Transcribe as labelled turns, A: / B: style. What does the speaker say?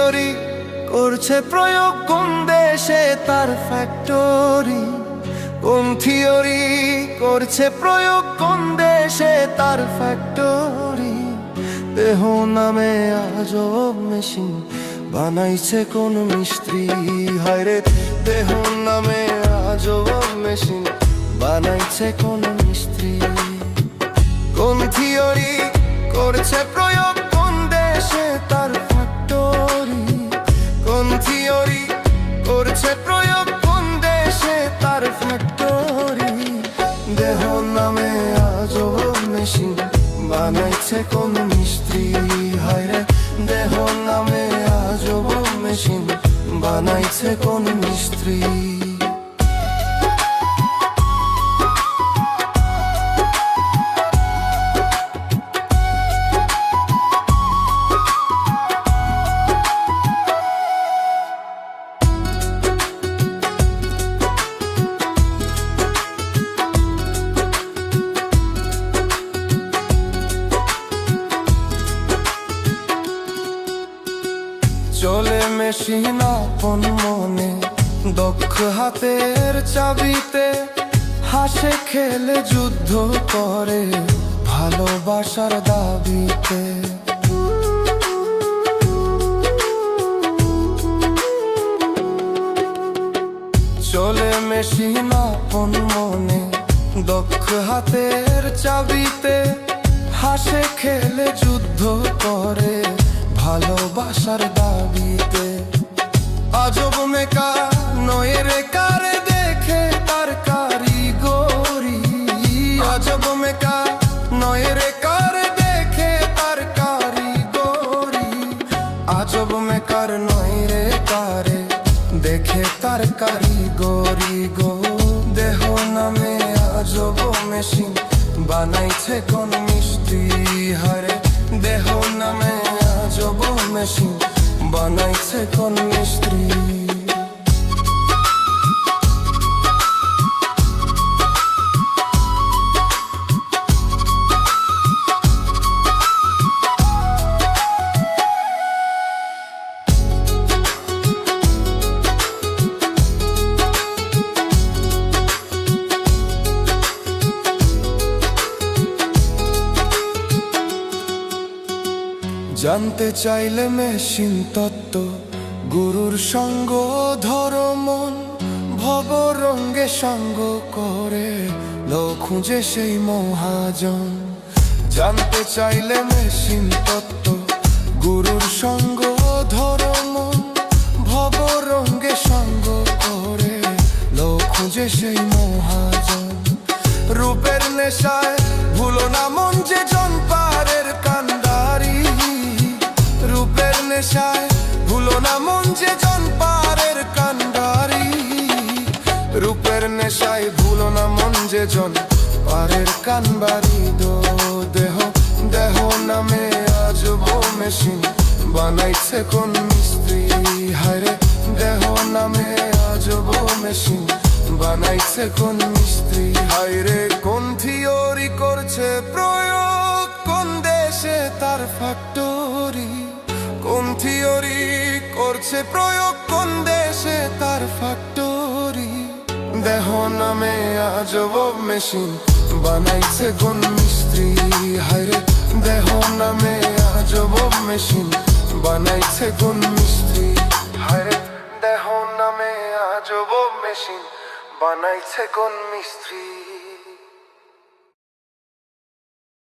A: Theory করছে প্রয়োগ কোন দেশে তার ফ্যাক্টরি? কোন থিওরি করছে প্রয়োগ কোন দেশে তার ফ্যাক্টরি? দেহ নামে আজব মেশিন বানাইছে কোন মিস্ত্রি? হায়রে দেহ নামে আজব মেশিন বানাইছে কোন মিস্ত্রি? কোন থিওরি করছে প্রয়োগ কোন দেশে তার ফ্যাক্টরি? কোন থিওরি করছে প্রয়োগ কোন দেশে তার ফ্যাক্টরি? দেহ নামে আজব মেশিন বানাইছে কোন মিস্ত্রি? হায়রে দেহ নামে আজব মেশিন বানাইছে কোন মিস্ত্রি? চলে মেশিন আপন মনে দক্ষ হাতের চাবিতে, হাসে খেলে যুদ্ধ করে ভালোবাসার দাবিতে। চলে মেশিন আপন মনে দক্ষ হাতের চাবিতে, হাসে খেলে যুদ্ধ করে ভালোবাসার দাবিতে। আজব মেকা নয় রে কারে দেখে তার কারিগরি? আজব মেকা নয় রে কারে দেখে তার কারিগরি? আজব মেকার নয় রে কারে দেখে তার কারিগরি গো। দেহ নামে আজব মেশিন বানাইছে কোন মিস্ত্রি? হারে দেহ নামে আজব মেশিন বানাইছে কোন মিস্ত্রি? জানতে চাইলে মেশিন তত্ত্ব গুরুর সঙ্গ ধরো মন, ভব রঙ্গে সঙ্গ করে লো খুঁজে সেই মহাজন। জানতে চাইলে মেশিন তত্ত্ব গুরুর সঙ্গ ধরো মন, ভব রঙ্গে সঙ্গ করে লো খুঁজে সেই মহাজন। রূপের নেশায় ভুলো না মন যে জন পারের কান্ডারি। রূপের নেশায় ভুলো না মন যে জন পারের কান্ডারি। রূপের নেশায় ভুলো না মন যে জন পারের কানবারি। দেহ দেহ নামে আজব মেশিন বানাইছে কোন মিস্ত্রি? হায়রে দেহ নামে আজব মেশিন বানাইছে কোন মিস্ত্রি? হায়রে কোন থিওরি করছে প্রয়োগ কোন দেশে তার ফ্যাক্টরি? কোন থিওরি করছে প্রয়োগ কোন দেশে তার ফ্যাক্টরি? দেহ নামে আজব মেশিন বানাইছে কোন মিস্ত্রি? হায়রে দেহ নামে আজব মেশিন বানাইছে কোন মিস্ত্রি? হায়রে দেহ নামে আজব মেশিন বানাইছে কোন মিস্ত্রি?